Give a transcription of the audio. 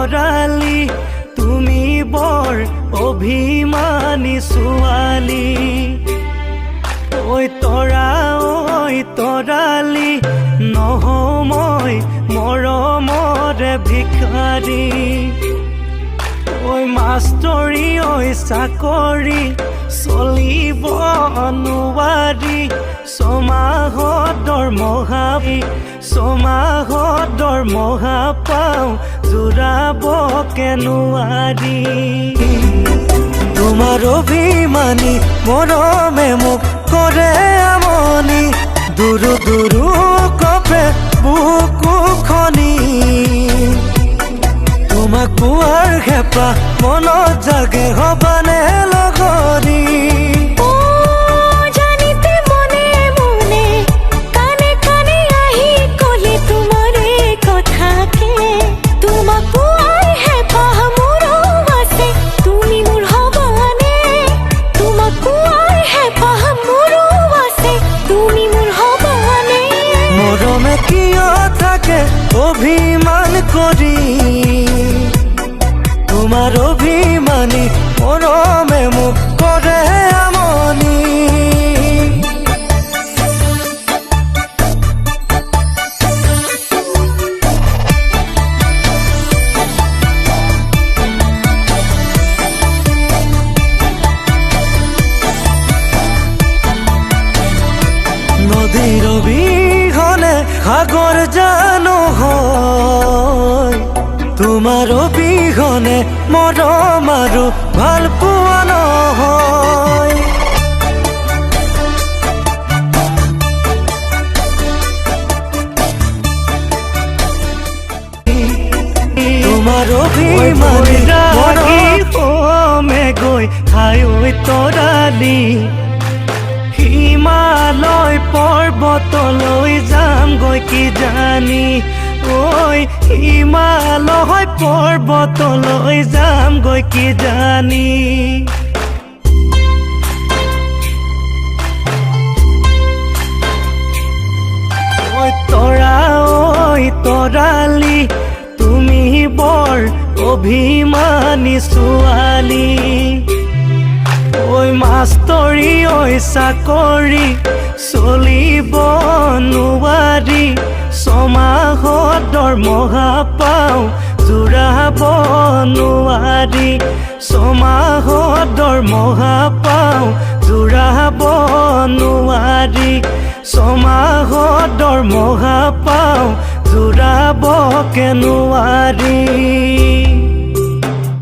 তৰালি তুমি বৰ অভিমানী ছোৱালী ঐ তৰালি নহওঁ মই মৰমৰে ভিখাৰী ঐ মাষ্টৰী ঐ চাকৰি চলিব নোৱাৰি ছমাহত দৰমহা পাওঁ জোৰাব নোৱাৰি তোমাৰ অভিমানী মৰমে মোক কৰে আমনি দুৰু কপে বুকু খনি তোমাক পোৱাৰ হেঁপাহ মনত জাগে হবানে লগৰী মৰমে কিয় থাকে অভিমান কৰি তোমাৰ অভিমানী মৰমে মোক কৰে আমনি নদীৰ অবিহনে সাগৰ জানো হয় তোমাৰ অবিহনে মৰম আৰু ভাল পোৱা নহয় তোমাৰ অভিমানী মৰমে গৈ খাই ঐ তৰালি হিমালয় পৰ্বতলৈ যামগৈ কি জানি ঐ হিমালয় পৰ্বতলৈ যামগৈ কি জানি ঐ তৰালি তুমি বৰ অভিমানী ছোৱালী ঐ মাষ্টৰী ঐ চাকৰি চলিব নোৱাৰি ছমাহত দৰমহা পাওঁ জোৰাব নোৱাৰি ছমাহত দৰমহা পাওঁ জোৰাব নোৱাৰি ছমাহত দৰমহা পাওঁ জোৰাব নোৱাৰি